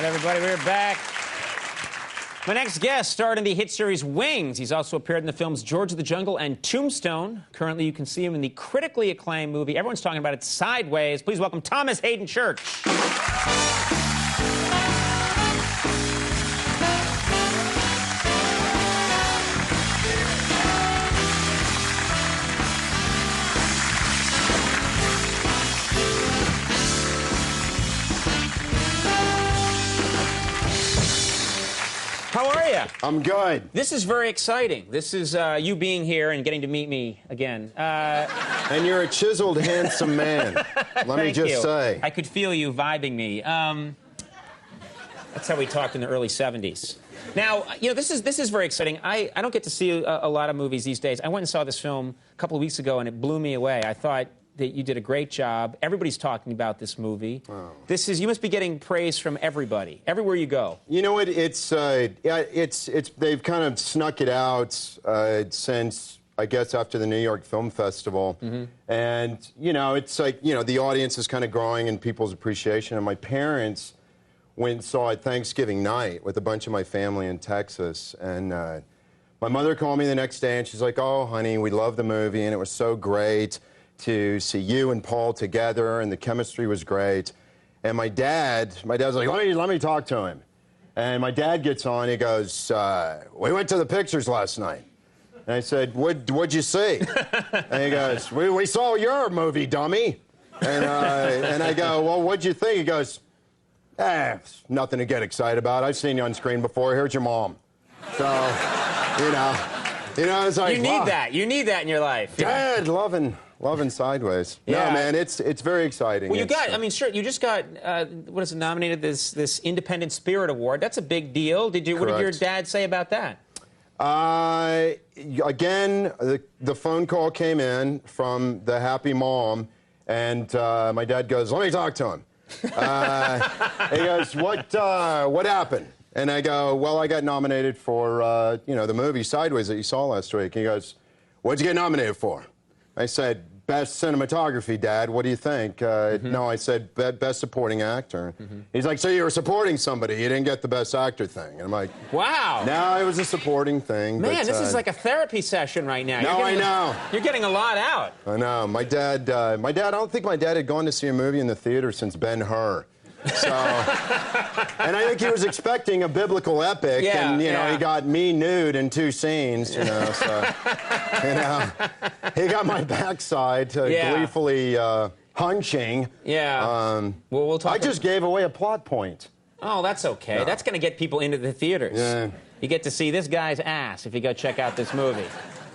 everybody? We're back. My next guest starred in the hit series Wings. He's also appeared in the films George of the Jungle and Tombstone. Currently, you can see him in the critically acclaimed movie, everyone's talking about it, Sideways. Please welcome Thomas Haden Church. How are you? I'm good. This is very exciting. This is you being here and getting to meet me again. And you're a chiseled, handsome man. Let me just say. I could feel you vibing me. That's how we talked in the early 70s. Now, you know, this is very exciting. I don't get to see a lot of movies these days. I went and saw this film a couple of weeks ago, and it blew me away. I thought that you did a great job. Everybody's talking about this movie. Oh. You must be getting praise from everybody, everywhere you go. You know what? They've kind of snuck it out since, I guess, after the New York Film Festival. Mm-hmm. And, you know, it's like, you know, the audience is kind of growing in people's appreciation. And my parents went and saw it Thanksgiving night with a bunch of my family in Texas. And my mother called me the next day, and she's like, "Oh, honey, we love the movie, and it was so great to see you and Paul together, and the chemistry was great." And my dad's like, let me talk to him. And my dad gets on, he goes, "We went to the pictures last night." And I said, what'd you see? And he goes, we saw your movie, dummy. And I go, "Well, what'd you think?" He goes, "Nothing to get excited about. I've seen you on screen before. Here's your mom." So, you know, it's like, you need that. You need that in your life. Dad, loving Sideways. Yeah. No, man, it's very exciting. Well, you just got, what is it, nominated this Independent Spirit Award. That's a big deal. What did your dad say about that? Again, the phone call came in from the happy mom, and my dad goes, "Let me talk to him." He goes, what happened? And I go, "Well, I got nominated for, the movie Sideways that you saw last week." He goes, "What'd you get nominated for?" I said, "Best cinematography, Dad. What do you think?" No, I said, "Best supporting actor." He's like, "So you were supporting somebody. You didn't get the best actor thing." And I'm like, wow. No, it was a supporting thing. Man, but, this is like a therapy session right now. No, I know. You're getting a lot out. I know. My dad, I don't think my dad had gone to see a movie in the theater since Ben-Hur. So, and I think he was expecting a biblical epic, and he got me nude in 2 scenes, so, he got my backside gleefully hunching. Yeah. We'll talk. I just gave away a plot point. Oh, that's okay. No. That's going to get people into the theaters. Yeah. You get to see this guy's ass if you go check out this movie.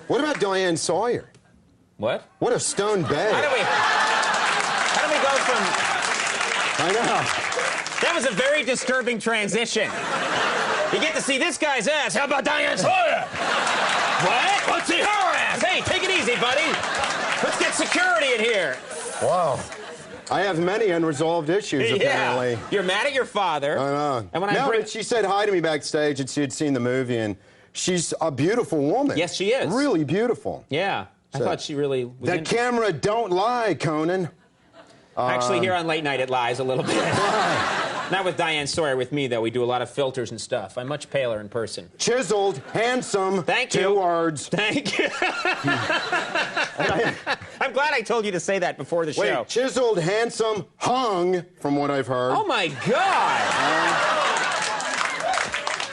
What about Diane Sawyer? What? What a stone bay. How do we go from... I know. That was a very disturbing transition. You get to see this guy's ass. How about Diane Sawyer? What? Let's see her ass. Hey, take it easy, buddy. Let's get security in here. Wow. I have many unresolved issues, apparently. You're mad at your father. I know. And but she said hi to me backstage, and she had seen the movie, and she's a beautiful woman. Yes, she is. Really beautiful. Yeah. I thought she really was The camera don't lie, Conan. Actually, here on Late Night, it lies a little bit. Not with Diane Sawyer. With me, though, we do a lot of filters and stuff. I'm much paler in person. Chiseled, handsome. Thank you. 2 words. Thank you. I'm glad I told you to say that before the show. Wait, chiseled, handsome, hung, from what I've heard. Oh, my God.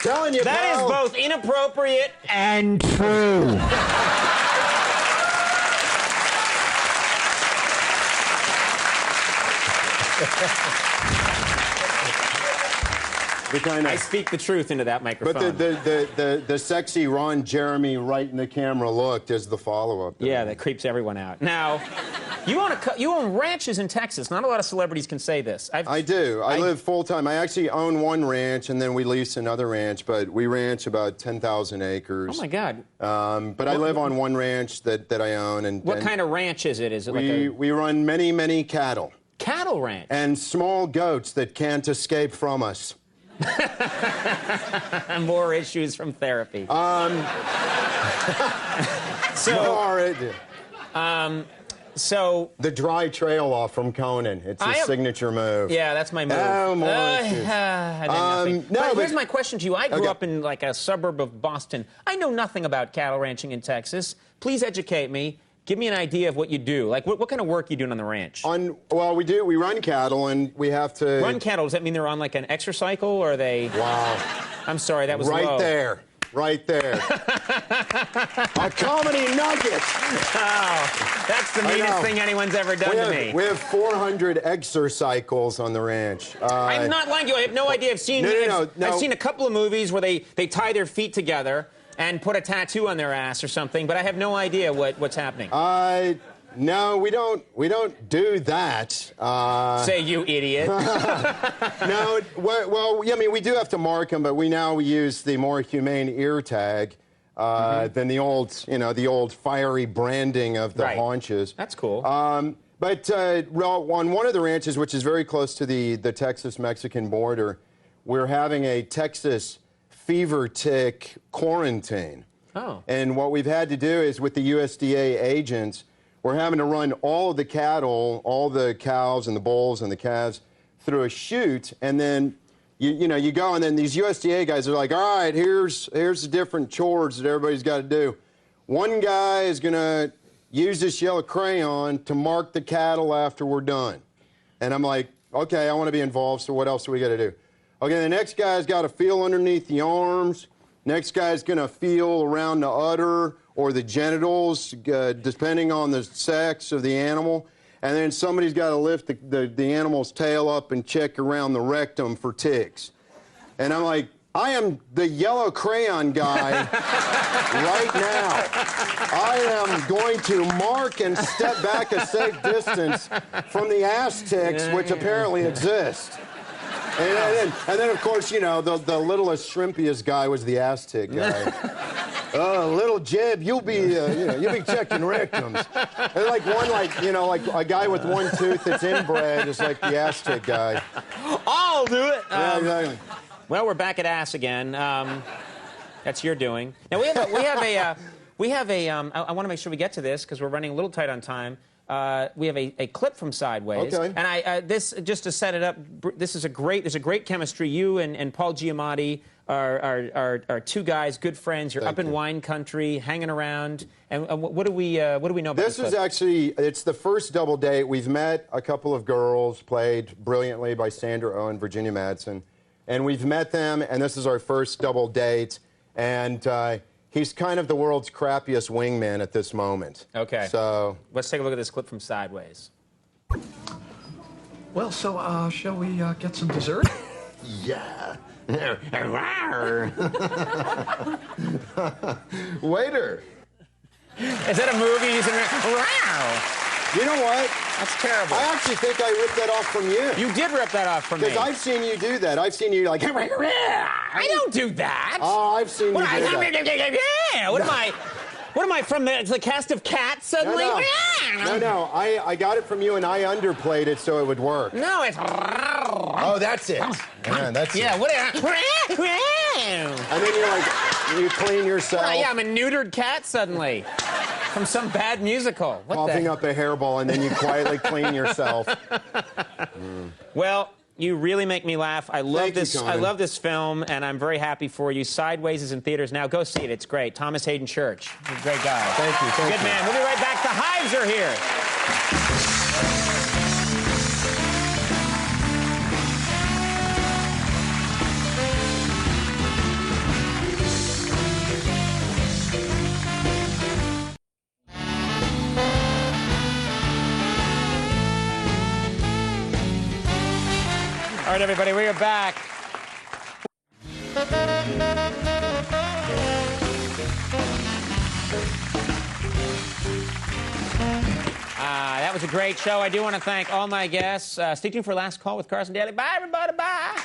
Telling you, that is both inappropriate and true. I speak the truth into that microphone. But the sexy Ron Jeremy right in the camera look is the follow-up. Yeah, that creeps everyone out. Now, you own ranches in Texas. Not a lot of celebrities can say this. I do. I live full-time. I actually own 1 ranch, and then we lease another ranch, but we ranch about 10,000 acres. Oh, my God. But I live on 1 ranch that I own. And what kind of ranch is it? Is it we run many, many cattle. Cattle ranch? And small goats that can't escape from us. More issues from therapy. So the dry trail off from Conan. It's his signature move. Yeah, that's my move. Oh, Mauritius. But here's my question to you. I grew up in like a suburb of Boston. I know nothing about cattle ranching in Texas. Please educate me. Give me an idea of what you do. Like, what kind of work are you doing on the ranch? Well, we run cattle, and we have to... Run cattle, does that mean they're on, like, an exercycle, or are they... Wow. I'm sorry, that was right low. there. Right there. A comedy nugget. Oh, that's the meanest thing anyone's ever done to me. We have 400 exercycles on the ranch. I'm not lying to you. I have no idea. I've seen a couple of movies where they tie their feet together and put a tattoo on their ass or something, but I have no idea what's happening. No, we don't do that. Say, you idiot. No, well, I mean, we do have to mark them, but we now use the more humane ear tag than the old fiery branding of the haunches. That's cool. But on one of the ranches, which is very close to the Texas-Mexican border, we're having a Texas fever tick quarantine. Oh. And what we've had to do is, with the USDA agents, we're having to run all of the cattle, all the cows and the bulls and the calves through a chute, and then you go, and then these USDA guys are like, all right, here's the different chores that everybody's got to do. One guy is going to use this yellow crayon to mark the cattle after we're done. And I'm like, okay, I want to be involved, so what else do we got to do? Okay, the next guy's got to feel underneath the arms. Next guy's going to feel around the udder or the genitals, depending on the sex of the animal. And then somebody's got to lift the animal's tail up and check around the rectum for ticks. And I'm like, I am the yellow crayon guy right now. I am going to mark and step back a safe distance from the ass ticks, which apparently exist. And then, of course, the littlest, shrimpiest guy was the ass tick guy. Oh, little Jeb, you'll be checking rectums. And like a guy with one tooth that's inbred is like the ass tick guy. I'll do it. Yeah, exactly. Well, we're back at ass again. That's your doing. Now we have a. I want to make sure we get to this because we're running a little tight on time. We have a clip from Sideways, okay. And this, just to set it up, there's a great chemistry. You and Paul Giamatti are two guys, good friends. You're up in wine country, hanging around. And what do we know about this? This is actually, it's the first double date. We've met a couple of girls, played brilliantly by Sandra Oh and Virginia Madsen, and we've met them, and this is our first double date. And he's kind of the world's crappiest wingman at this moment. Okay. So let's take a look at this clip from Sideways. Well, so shall we get some dessert? Yeah. Waiter. Is that a movie? Wow. You know what? That's terrible. I actually think I ripped that off from you. You did rip that off from me. Because I've seen you do that. I've seen you like... I don't do that. Oh, I've seen you do that. Yeah. What am I from the cast of Cats suddenly? No. I got it from you, and I underplayed it so it would work. No, it's... Oh, that's it. Yeah, that's it. What? And then you're like, you clean yourself. Yeah, I'm a neutered cat suddenly. From some bad musical. Coughing up a hairball, and then you quietly clean yourself. Well, you really make me laugh. I love this. Conan. I love this film, and I'm very happy for you. Sideways is in theaters now. Go see it. It's great. Thomas Haden Church. He's a great guy. Thank you. Good man. We'll be right back. The Hives are here. All right, everybody, we are back. That was a great show. I do want to thank all my guests. Stay tuned for Last Call with Carson Daly. Bye, everybody. Bye.